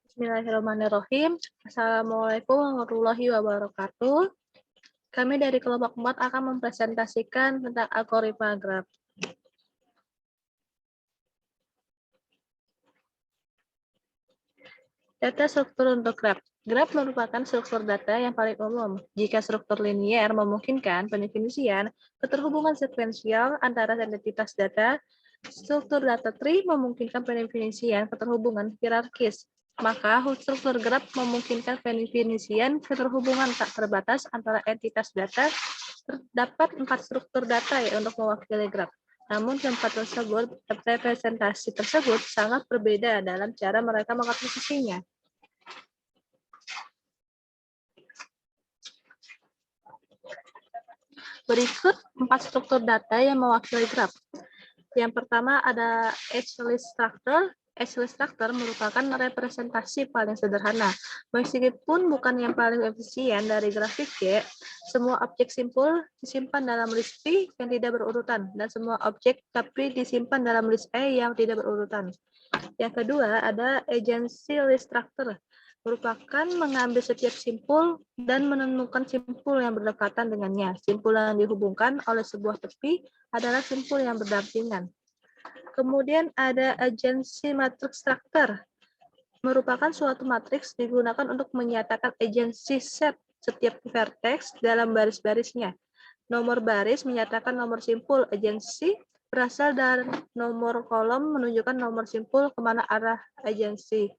Bismillahirrahmanirrahim. Assalamualaikum warahmatullahi wabarakatuh. Kami dari kelompok 4 akan mempresentasikan tentang algoritma graf. Data struktur untuk graf. Graf merupakan struktur data yang paling umum. Jika struktur linier memungkinkan pendefinisian keterhubungan sekuensial antara identitas data, struktur data tree memungkinkan pendefinisian keterhubungan hierarkis. Maka struktur graf memungkinkan pendefinisian keterhubungan tak terbatas antara entitas data. Terdapat 4 struktur data untuk mewakili graf. Namun keempat tersebut, representasi tersebut sangat berbeda dalam cara mereka mengkomposisinya. Berikut 4 struktur data yang mewakili graf. Yang pertama ada edge-list structure. Edge-list structure merupakan representasi paling sederhana. Meskipun bukan yang paling efisien dari grafik G, semua objek simpul disimpan dalam list P yang tidak berurutan, dan semua objek K disimpan dalam list E yang tidak berurutan. Yang kedua ada agency list structure, merupakan mengambil setiap simpul dan menemukan simpul yang berdekatan dengannya. Simpul yang dihubungkan oleh sebuah tepi adalah simpul yang berdampingan. Kemudian ada agency matrix structure, merupakan suatu matriks digunakan untuk menyatakan agency set setiap vertex dalam baris-barisnya. Nomor baris menyatakan nomor simpul agency, berasal dari nomor kolom menunjukkan nomor simpul kemana arah agency.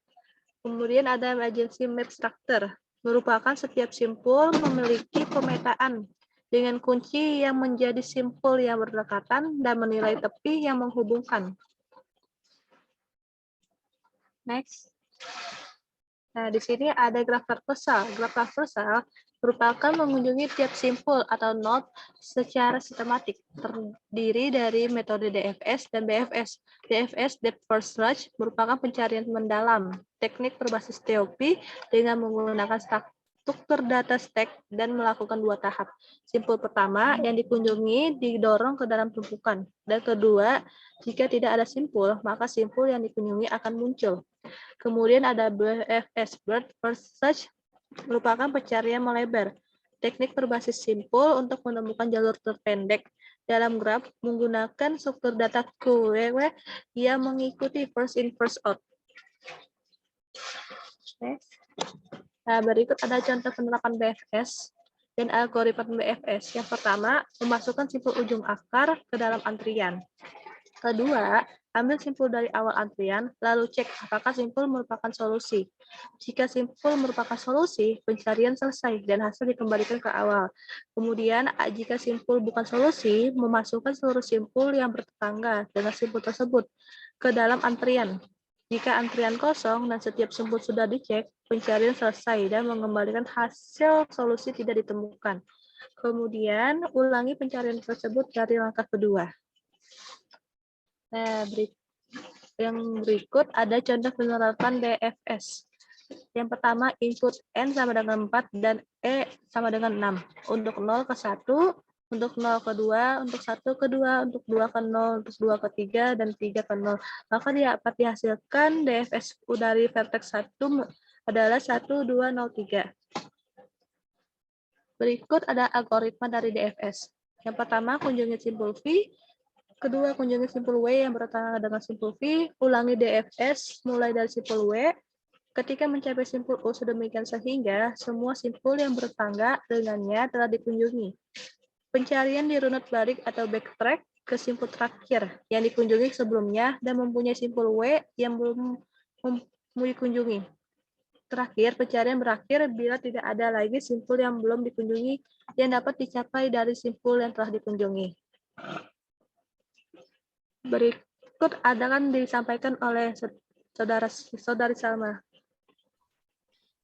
Kemudian ada agency map structure, merupakan setiap simpul memiliki pemetaan dengan kunci yang menjadi simpul yang berdekatan dan menilai tepi yang menghubungkan. Next. Nah, di sini ada graf transversal. Graf transversal merupakan mengunjungi tiap simpul atau node secara sistematik, terdiri dari metode DFS dan BFS. DFS, Depth First Search, merupakan pencarian mendalam, teknik berbasis TOP dengan menggunakan struktur data stack dan melakukan 2 tahap. Simpul pertama yang dikunjungi didorong ke dalam tumpukan, dan kedua, jika tidak ada simpul, maka simpul yang dikunjungi akan muncul. Kemudian ada BFS, Breadth First Search, merupakan pencarian melebar, teknik berbasis simpul untuk menemukan jalur terpendek dalam graf menggunakan struktur data QW yang mengikuti first in first out. Next. Nah, berikut ada contoh penerapan BFS dan algoritma BFS. Yang pertama, memasukkan simpul ujung akar ke dalam antrian. Kedua, ambil simpul dari awal antrian, lalu cek apakah simpul merupakan solusi. Jika simpul merupakan solusi, pencarian selesai dan hasil dikembalikan ke awal. Kemudian, jika simpul bukan solusi, memasukkan seluruh simpul yang bertetangga dengan simpul tersebut ke dalam antrian. Jika antrian kosong dan setiap simpul sudah dicek, pencarian selesai dan mengembalikan hasil solusi tidak ditemukan. Kemudian, ulangi pencarian tersebut dari langkah kedua. Nah, yang berikut ada contoh penerapan DFS. Yang pertama, input N sama dengan 4 dan E sama dengan 6. Untuk 0 ke 1, untuk 0 ke 2, untuk 1 ke 2, untuk 2 ke 0, untuk 2 ke 3, dan 3 ke 0. Maka dapat dihasilkan DFS dari vertex 1 adalah 1, 2, 0, 3. Berikut ada algoritma dari DFS. Yang pertama, kunjungi simpul V. Kedua, kunjungi simpul W yang bertetangga dengan simpul V. Ulangi DFS mulai dari simpul W. Ketika mencapai simpul U sedemikian sehingga semua simpul yang bertetangga dengannya telah dikunjungi. Pencarian dirunut balik atau backtrack ke simpul terakhir yang dikunjungi sebelumnya dan mempunyai simpul W yang belum dikunjungi. Terakhir, pencarian berakhir bila tidak ada lagi simpul yang belum dikunjungi yang dapat dicapai dari simpul yang telah dikunjungi. Berikut akan disampaikan oleh saudari Salma.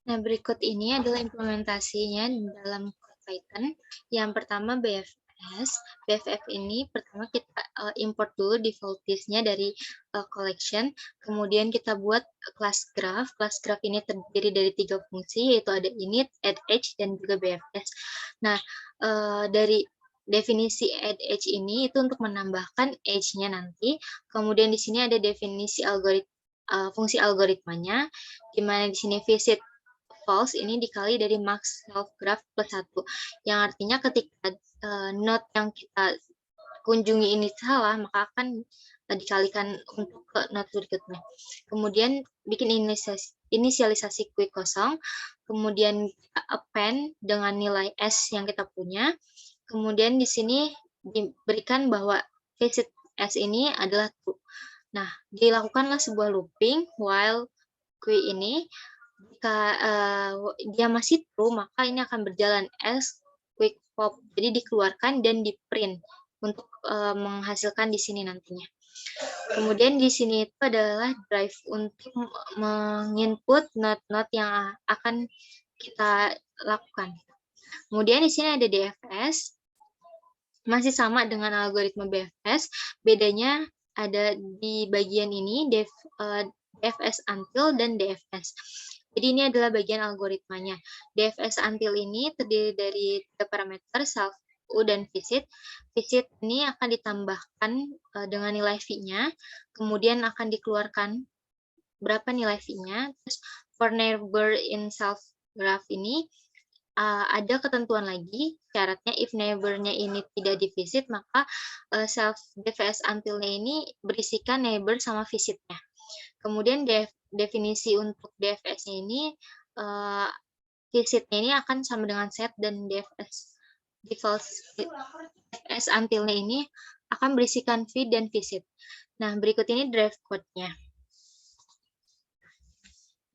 Nah, berikut ini adalah implementasinya dalam Python. Yang pertama BFS. BFF ini pertama kita import dulu default list-nya dari collection. Kemudian kita buat kelas graph. Kelas graph ini terdiri dari 3 fungsi, yaitu ada init, add edge, dan juga BFS. Nah, dari definisi add edge ini itu untuk menambahkan edge-nya nanti. Kemudian di sini ada definisi algoritma fungsi algoritmanya, di mana di sini visit false ini dikali dari max self graph plus 1, yang artinya ketika node yang kita kunjungi ini salah, maka akan dikalikan untuk ke node berikutnya. Kemudian bikin inisialisasi quick kosong, kemudian kita append dengan nilai S yang kita punya, kemudian di sini diberikan bahwa visit S ini adalah true. Nah, dilakukanlah sebuah looping while query ini, jika dia masih true, maka ini akan berjalan as quick pop. Jadi dikeluarkan dan di print untuk menghasilkan di sini nantinya. Kemudian di sini itu adalah drive untuk menginput node-node yang akan kita lakukan. Kemudian di sini ada DFS, masih sama dengan algoritma BFS, bedanya ada di bagian ini DFS until dan DFS. Jadi ini adalah bagian algoritmanya. DFS until ini terdiri dari 3 parameter, self, U, dan visit. Visit ini akan ditambahkan dengan nilai V-nya, kemudian akan dikeluarkan berapa nilai V-nya. Terus for neighbor in self graph ini ada ketentuan lagi, syaratnya if neighbor-nya ini tidak di-visit, maka self DFS until-nya ini berisikan neighbor sama visit-nya. Kemudian definisi untuk DFS-nya ini, visit-nya ini akan sama dengan set, dan DFS until-nya ini akan berisikan feed dan visit. Nah, berikut ini drive code-nya.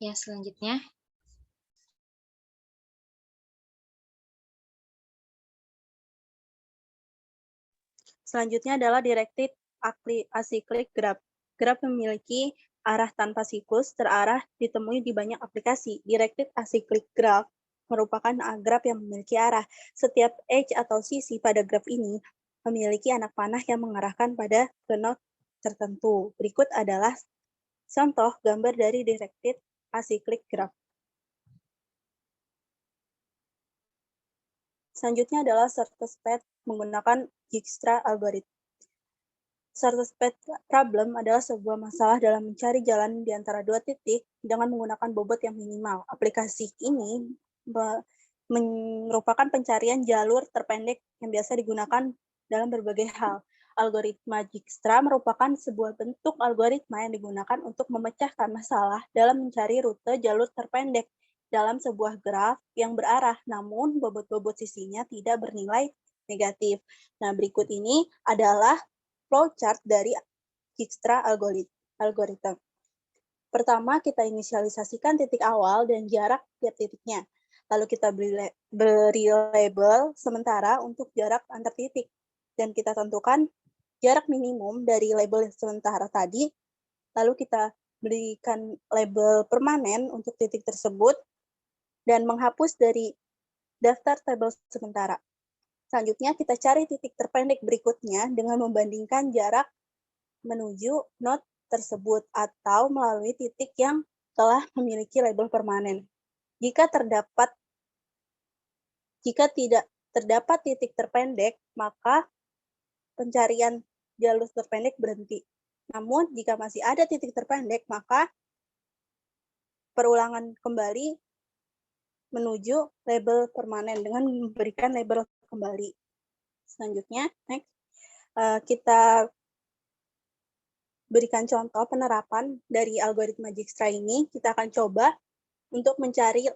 Ya, selanjutnya. Selanjutnya adalah directed acyclic graph. Graph memiliki arah tanpa siklus terarah ditemui di banyak aplikasi. Directed acyclic graph merupakan graph yang memiliki arah. Setiap edge atau sisi pada graph ini memiliki anak panah yang mengarahkan pada node tertentu. Berikut adalah contoh gambar dari directed acyclic graph. Selanjutnya adalah shortest path menggunakan Dijkstra algorithm. Shortest path problem adalah sebuah masalah dalam mencari jalan di antara dua titik dengan menggunakan bobot yang minimal. Aplikasi ini merupakan pencarian jalur terpendek yang biasa digunakan dalam berbagai hal. Algoritma Dijkstra merupakan sebuah bentuk algoritma yang digunakan untuk memecahkan masalah dalam mencari rute jalur terpendek dalam sebuah graf yang berarah, namun bobot-bobot sisinya tidak bernilai negatif. Nah, berikut ini adalah flowchart dari Dijkstra algorithm. Pertama, kita inisialisasikan titik awal dan jarak tiap titiknya. Lalu kita beri label sementara untuk jarak antar titik. Dan kita tentukan jarak minimum dari label sementara tadi. Lalu kita berikan label permanen untuk titik tersebut dan menghapus dari daftar tabel sementara. Selanjutnya, kita cari titik terpendek berikutnya dengan membandingkan jarak menuju node tersebut atau melalui titik yang telah memiliki label permanen. Jika tidak terdapat titik terpendek, maka pencarian jalur terpendek berhenti. Namun, jika masih ada titik terpendek, maka perulangan kembali menuju label permanen dengan memberikan label kembali. Selanjutnya, next, kita berikan contoh penerapan dari algoritma Dijkstra ini. Kita akan coba untuk mencari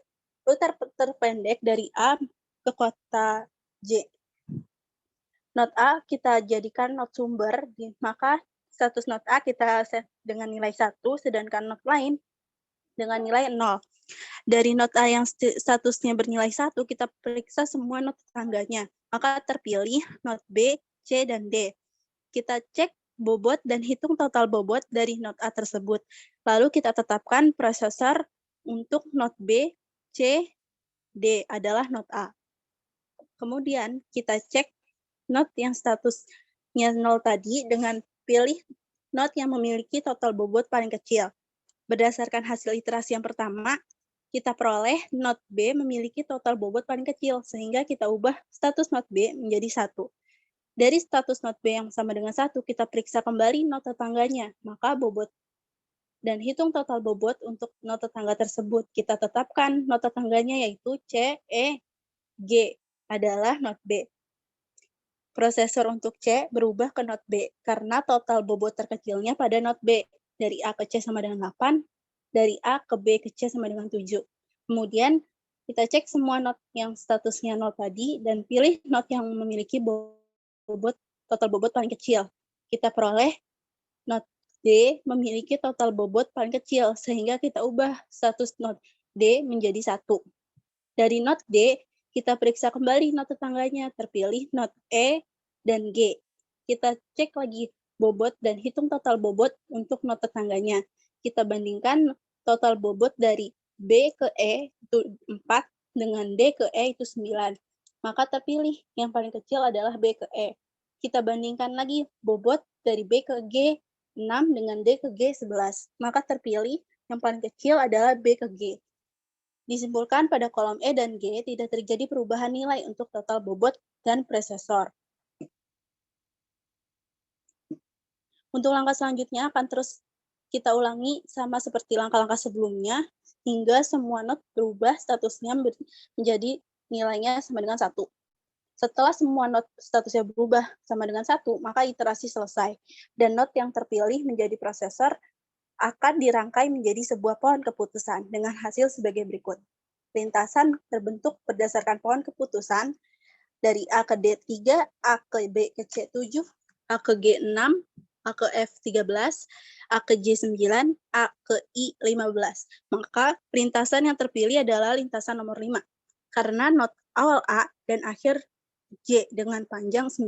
rute terpendek dari A ke kota J. Node A kita jadikan node sumber, maka status node A kita set dengan nilai 1, sedangkan node lain dengan nilai 0. Dari node A yang statusnya bernilai 1, kita periksa semua node tetangganya. Maka terpilih node B, C, dan D. Kita cek bobot dan hitung total bobot dari node A tersebut. Lalu kita tetapkan prosesor untuk node B, C, D adalah node A. Kemudian kita cek node yang statusnya 0 tadi dengan pilih node yang memiliki total bobot paling kecil. Berdasarkan hasil iterasi yang pertama, kita peroleh node B memiliki total bobot paling kecil, sehingga kita ubah status node B menjadi 1. Dari status node B yang sama dengan 1, kita periksa kembali node tetangganya, maka bobot dan hitung total bobot untuk not tetangga tersebut. Kita tetapkan not tetangganya yaitu C, E, G adalah not B. Prosesor untuk C berubah ke not B karena total bobot terkecilnya pada not B. Dari A ke C sama dengan 8, dari A ke B ke C sama dengan 7. Kemudian kita cek semua not yang statusnya not tadi dan pilih not yang memiliki total bobot paling kecil. Kita peroleh not D memiliki total bobot paling kecil, sehingga kita ubah status not D menjadi 1. Dari not D, kita periksa kembali not tetangganya, terpilih not E dan G. Kita cek lagi bobot dan hitung total bobot untuk not tetangganya. Kita bandingkan total bobot dari B ke E itu 4 dengan D ke E itu 9. Maka terpilih yang paling kecil adalah B ke E. Kita bandingkan lagi bobot dari B ke G 6 dengan D ke G 11. Maka terpilih yang paling kecil adalah B ke G. Disimpulkan pada kolom E dan G tidak terjadi perubahan nilai untuk total bobot dan prosesor. Untuk langkah selanjutnya akan terus kita ulangi sama seperti langkah-langkah sebelumnya hingga semua not berubah statusnya menjadi nilainya sama dengan 1. Setelah semua not statusnya berubah sama dengan 1, maka iterasi selesai. Dan not yang terpilih menjadi prosesor akan dirangkai menjadi sebuah pohon keputusan dengan hasil sebagai berikut. Lintasan terbentuk berdasarkan pohon keputusan dari A ke D3, A ke B ke C7, A ke G6, A ke F13, A ke J9, A ke I15. Maka lintasan yang terpilih adalah lintasan nomor 5. Karena not awal A dan akhir J dengan panjang 9.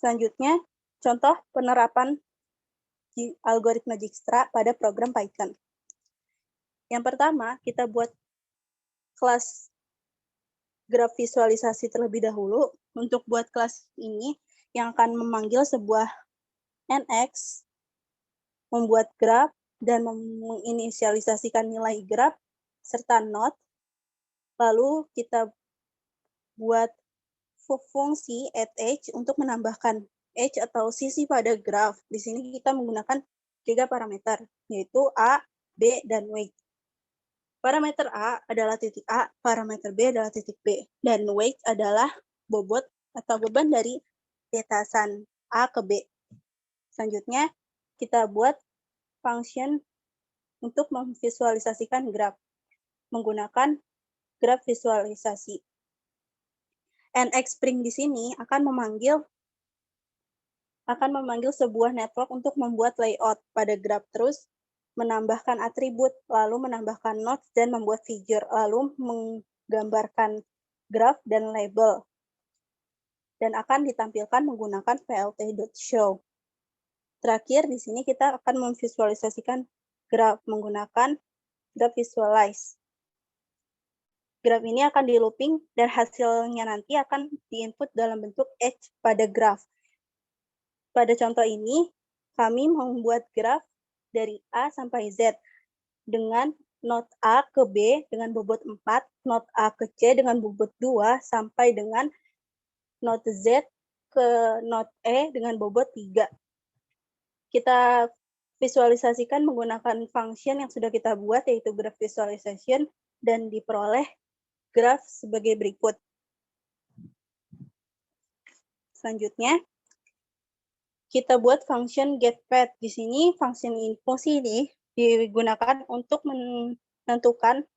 Selanjutnya, contoh penerapan algoritma Dijkstra pada program Python. Yang pertama, kita buat kelas graf visualisasi terlebih dahulu. Untuk buat kelas ini, yang akan memanggil sebuah NX, membuat graf, dan menginisialisasikan nilai graf, serta not. Lalu kita buat fungsi add_edge untuk menambahkan edge atau sisi pada graf. Di sini kita menggunakan 3 parameter, yaitu A, B, dan weight. Parameter A adalah titik A, parameter B adalah titik B, dan weight adalah bobot atau beban dari lintasan A ke B. Selanjutnya, kita buat function untuk memvisualisasikan graf menggunakan graf visualisasi. NX Spring di sini akan memanggil sebuah network untuk membuat layout pada graf, terus menambahkan atribut, lalu menambahkan nodes dan membuat figure, lalu menggambarkan graf dan label. Dan akan ditampilkan menggunakan plt.show. Terakhir, di sini kita akan memvisualisasikan graf menggunakan graph visualize. Graf ini akan di looping dan hasilnya nanti akan diinput dalam bentuk edge pada graf. Pada contoh ini, kami membuat graf dari A sampai Z dengan not A ke B dengan bobot 4, not A ke C dengan bobot 2, sampai dengan not Z ke not E dengan bobot 3. Kita visualisasikan menggunakan function yang sudah kita buat, yaitu graph visualization, dan diperoleh graf sebagai berikut. Selanjutnya, kita buat function getPath. Di sini fungsi ini digunakan untuk menentukan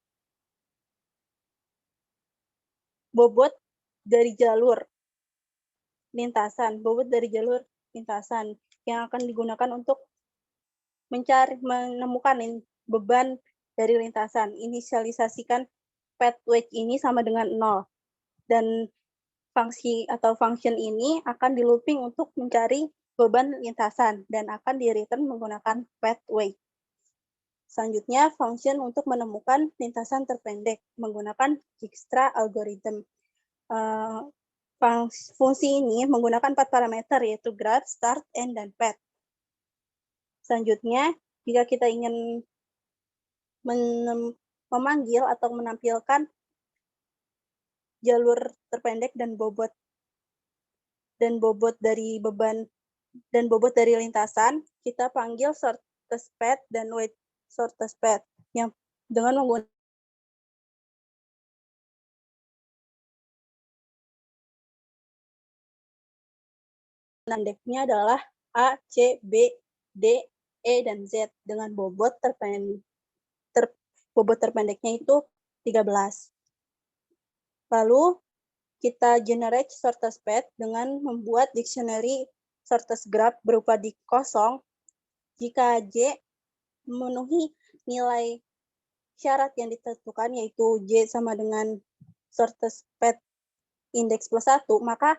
bobot dari jalur lintasan, yang akan digunakan untuk menemukan beban dari lintasan. Inisialisasikan path weight ini sama dengan 0. Dan function ini akan di looping untuk mencari beban lintasan dan akan di-return menggunakan path weight. Selanjutnya, function untuk menemukan lintasan terpendek menggunakan Dijkstra algorithm. Fungsi ini menggunakan 4 parameter, yaitu graph, start, end, dan path. Selanjutnya, jika kita ingin memanggil atau menampilkan jalur terpendek dan bobot dari beban dan bobot dari lintasan, kita panggil shortest path dan weight shortest path yang dengan menggunakan pendeknya adalah A, C, B, D, E, dan Z dengan bobot terpendeknya itu 13. Lalu kita generate shortest path dengan membuat dictionary shortest graph berupa dik kosong jika J memenuhi nilai syarat yang ditentukan, yaitu J sama dengan shortest path index plus 1, maka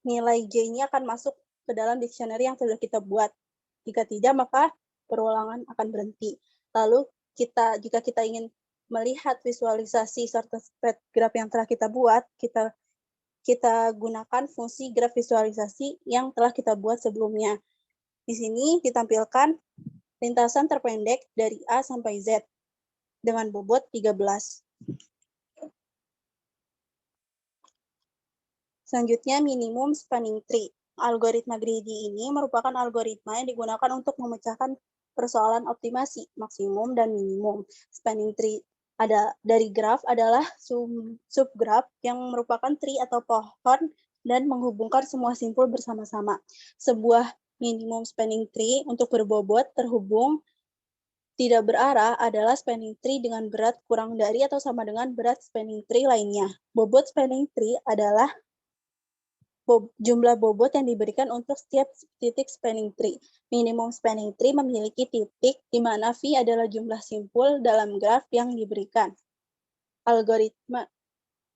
nilai J ini akan masuk ke dalam dictionary yang sudah kita buat. Jika tidak, maka perulangan akan berhenti. Lalu jika kita ingin melihat visualisasi shortest path graph yang telah kita buat, kita gunakan fungsi graph visualisasi yang telah kita buat sebelumnya. Di sini ditampilkan lintasan terpendek dari A sampai Z dengan bobot 13. Selanjutnya, minimum spanning tree. Algoritma greedy ini merupakan algoritma yang digunakan untuk memecahkan persoalan optimasi maksimum dan minimum. Spanning tree dari graf adalah subgraf yang merupakan tree atau pohon dan menghubungkan semua simpul bersama-sama. Sebuah minimum spanning tree untuk berbobot terhubung tidak berarah adalah spanning tree dengan berat kurang dari atau sama dengan berat spanning tree lainnya. Bobot spanning tree adalah jumlah bobot yang diberikan untuk setiap titik spanning tree. Minimum spanning tree memiliki titik di mana V adalah jumlah simpul dalam graf yang diberikan. Algoritma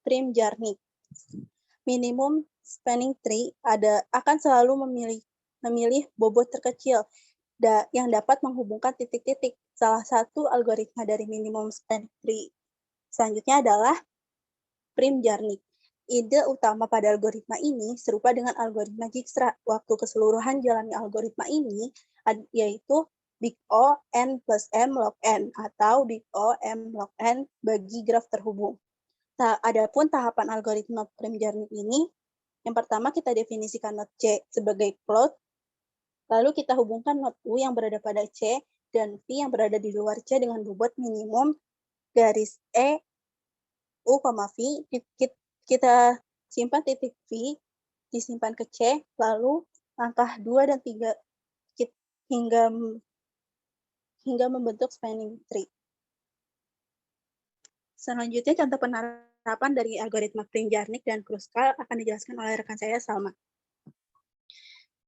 Prim-Jarnik. Minimum spanning tree akan selalu memilih bobot terkecil yang dapat menghubungkan titik-titik. Salah satu algoritma dari minimum spanning tree selanjutnya adalah Prim-Jarnik. Ide utama pada algoritma ini serupa dengan algoritma Dijkstra. Waktu keseluruhan jalannya algoritma ini yaitu big O n plus m log n atau big O m log n bagi graf terhubung. Adapun tahapan algoritma Prim-Jarnik ini, yang pertama kita definisikan node C sebagai float, lalu kita hubungkan node U yang berada pada C dan V yang berada di luar C dengan bobot minimum garis E U, V. Kita simpan titik V, disimpan ke C, lalu langkah 2 dan 3 hingga membentuk spanning tree. Selanjutnya contoh penerapan dari algoritma Prim-Jarnik dan Kruskal akan dijelaskan oleh rekan saya, Salma.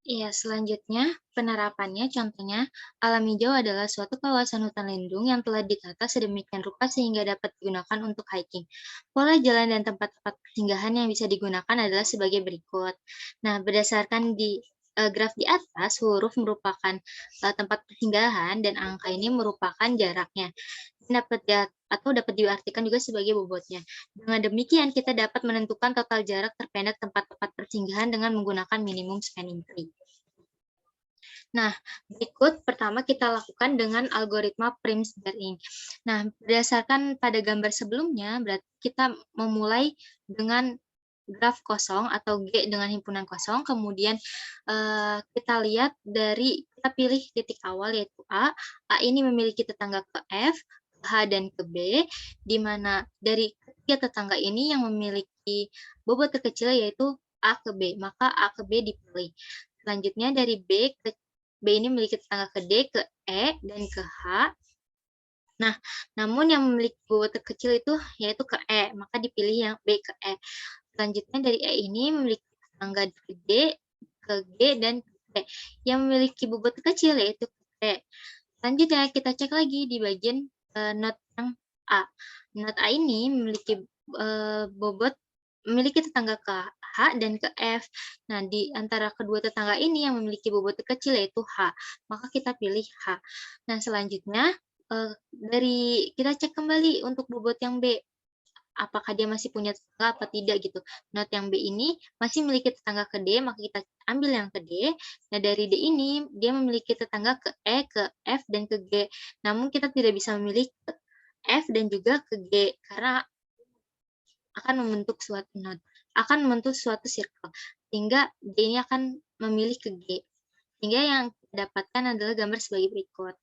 Iya, selanjutnya penerapannya contohnya alam hijau adalah suatu kawasan hutan lindung yang telah ditata sedemikian rupa sehingga dapat digunakan untuk hiking. Pola jalan dan tempat-tempat persinggahan yang bisa digunakan adalah sebagai berikut. Nah, berdasarkan di graf di atas, huruf merupakan tempat persinggahan dan angka ini merupakan jaraknya. Dapat diartikan juga sebagai bobotnya. Dengan demikian, kita dapat menentukan total jarak terpendek tempat-tempat persinggahan dengan menggunakan minimum spanning tree. Nah, berikut pertama kita lakukan dengan algoritma Prim-Jarnik. Nah, berdasarkan pada gambar sebelumnya, berarti kita memulai dengan graf kosong atau G dengan himpunan kosong, kemudian kita lihat kita pilih titik awal yaitu A. A ini memiliki tetangga ke F, H, dan ke B, di mana dari ketiga tetangga ini yang memiliki bobot terkecil yaitu A ke B, maka A ke B dipilih. Selanjutnya dari B ini memiliki tetangga ke D, ke E, dan ke H. Nah, namun yang memiliki bobot terkecil itu yaitu ke E, maka dipilih yang B ke E. Selanjutnya dari E ini memiliki tetangga ke D, ke G, dan ke T. Yang memiliki bobot terkecil yaitu ke T. Selanjutnya kita cek lagi di bagian node yang A. Node A ini memiliki memiliki tetangga ke H dan ke F. Nah, di antara kedua tetangga ini yang memiliki bobot terkecil yaitu H. Maka kita pilih H. Nah, selanjutnya kita cek kembali untuk bobot yang B. Apakah dia masih punya tetangga apa tidak gitu. Node yang B ini masih memiliki tetangga ke D, maka kita ambil yang ke D. Nah, dari D ini dia memiliki tetangga ke E, ke F, dan ke G. Namun kita tidak bisa memilih ke F dan juga ke G karena akan membentuk suatu node, akan membentuk suatu circle. Sehingga D ini akan memilih ke G. Sehingga yang didapatkan adalah gambar sebagai berikut.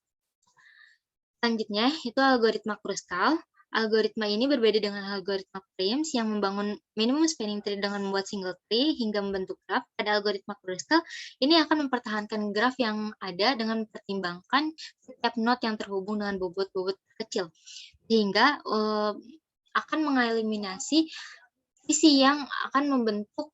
Selanjutnya, itu algoritma Kruskal. Algoritma ini berbeda dengan algoritma Prims yang membangun minimum spanning tree dengan membuat single tree hingga membentuk graf. Pada algoritma Kruskal, ini akan mempertahankan graf yang ada dengan mempertimbangkan setiap node yang terhubung dengan bobot-bobot kecil. Sehingga akan mengeliminasi sisi yang akan membentuk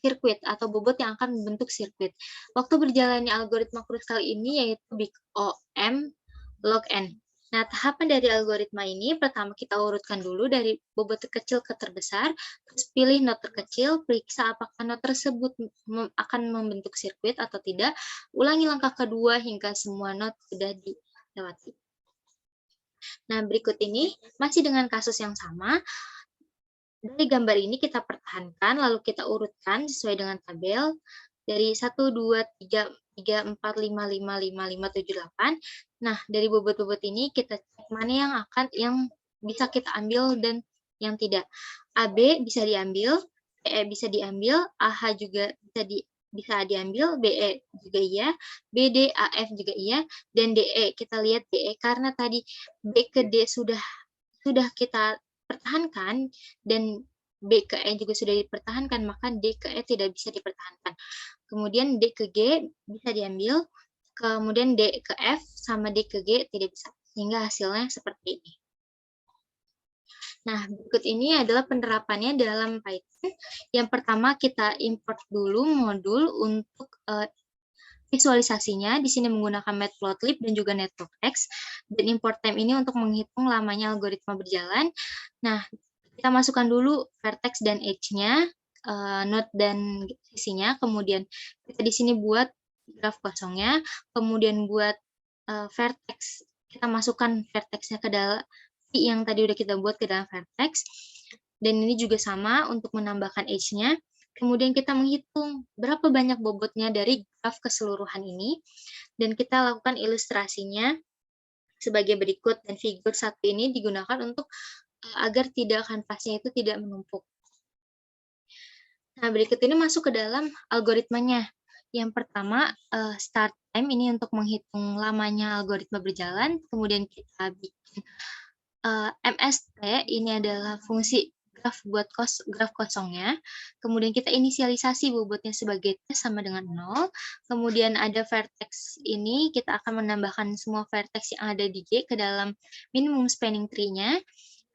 sirkuit atau bobot yang akan membentuk sirkuit. Waktu berjalannya algoritma Kruskal ini yaitu big O M log N. Nah, tahapan dari algoritma ini, pertama kita urutkan dulu dari bobot terkecil ke terbesar, terus pilih node terkecil, periksa apakah node tersebut akan membentuk sirkuit atau tidak, ulangi langkah kedua hingga semua node sudah dilewati. Nah, berikut ini masih dengan kasus yang sama. Dari gambar ini kita pertahankan, lalu kita urutkan sesuai dengan tabel, dari 1, 2, 3, 4, 5, 5, 5, 5, 7, 8. Nah, dari bobot-bobot ini kita cek mana yang bisa kita ambil dan yang tidak. AB bisa diambil, BE bisa diambil, AH juga bisa diambil, BE juga iya, BD, AF juga iya, dan DE. Kita lihat DE karena tadi B ke D sudah kita pertahankan dan B ke E juga sudah dipertahankan, maka D ke E tidak bisa dipertahankan. Kemudian D ke G bisa diambil, kemudian D ke F sama D ke G tidak bisa, sehingga hasilnya seperti ini. Nah, berikut ini adalah penerapannya dalam Python. Yang pertama kita import dulu modul untuk visualisasinya. Di sini menggunakan matplotlib dan juga networkx. Dan import time ini untuk menghitung lamanya algoritma berjalan. Nah, kita masukkan dulu vertex dan edge-nya, node dan sisinya. Kemudian kita di sini buat graf kosongnya. Kemudian buat vertex, kita masukkan vertexnya ke dalam yang tadi udah kita buat ke dalam vertex. Dan ini juga sama untuk menambahkan edge-nya. Kemudian kita menghitung berapa banyak bobotnya dari graf keseluruhan ini. Dan kita lakukan ilustrasinya sebagai berikut. Dan figur 1 ini digunakan untuk agar kanvasnya itu tidak menumpuk. Nah, berikut ini masuk ke dalam algoritmanya. Yang pertama, start time ini untuk menghitung lamanya algoritma berjalan. Kemudian kita bikin MST, ini adalah fungsi graf buat graf kosongnya. Kemudian kita inisialisasi bobotnya sebagai T sama dengan 0. Kemudian ada vertex ini, kita akan menambahkan semua vertex yang ada di G ke dalam minimum spanning tree-nya.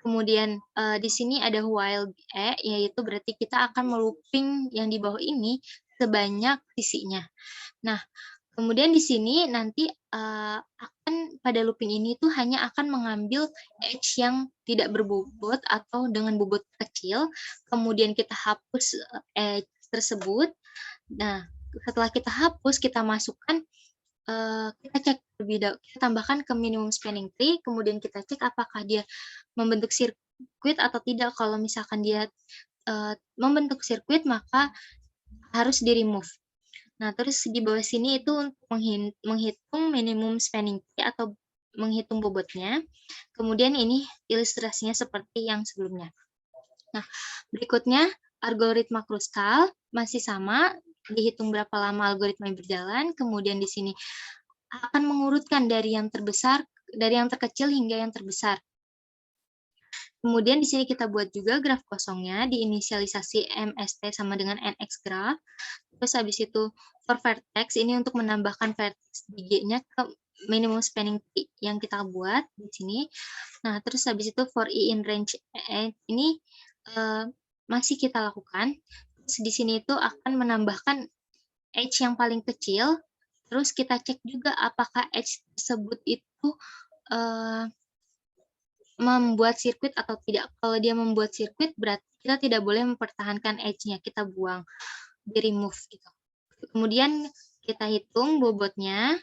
Kemudian di sini ada while E, yaitu berarti kita akan melooping yang di bawah ini sebanyak sisinya. Nah, kemudian di sini nanti akan pada looping ini tuh hanya akan mengambil edge yang tidak berbobot atau dengan bobot kecil. Kemudian kita hapus edge tersebut. Nah, setelah kita hapus, kita masukkan, kita cek lebih dahulu, kita tambahkan ke minimum spanning tree, kemudian kita cek apakah dia membentuk sirkuit atau tidak. Kalau misalkan dia membentuk sirkuit, maka harus di-remove. Nah, terus di bawah sini itu untuk menghitung minimum spanning tree atau menghitung bobotnya. Kemudian ini ilustrasinya seperti yang sebelumnya. Nah, berikutnya algoritma Kruskal masih sama, dihitung berapa lama algoritma yang berjalan. Kemudian di sini akan mengurutkan dari yang terkecil hingga yang terbesar. Kemudian di sini kita buat juga graf kosongnya, diinisialisasi MST sama dengan NX graph. Terus habis itu for vertex, ini untuk menambahkan vertex di G-nya ke minimum spanning tree yang kita buat di sini. Nah, terus habis itu for I in range ini masih kita lakukan. Terus di sini itu akan menambahkan edge yang paling kecil. Terus kita cek juga apakah edge tersebut itu membuat sirkuit atau tidak. Kalau dia membuat sirkuit, berarti kita tidak boleh mempertahankan edge-nya, kita buang, di-remove gitu. Kemudian kita hitung bobotnya,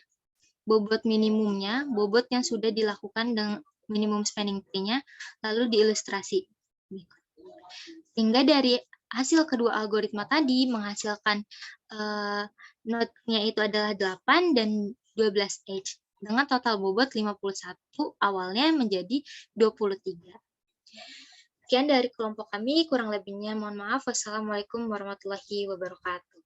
bobot minimumnya, bobot yang sudah dilakukan dengan minimum spanning tree-nya, lalu diilustrasi. Sehingga dari hasil kedua algoritma tadi menghasilkan node-nya itu adalah 8 dan 12 edge. Dengan total bobot 51, awalnya menjadi 23. Sekian dari kelompok kami, kurang lebihnya mohon maaf. Wassalamualaikum warahmatullahi wabarakatuh.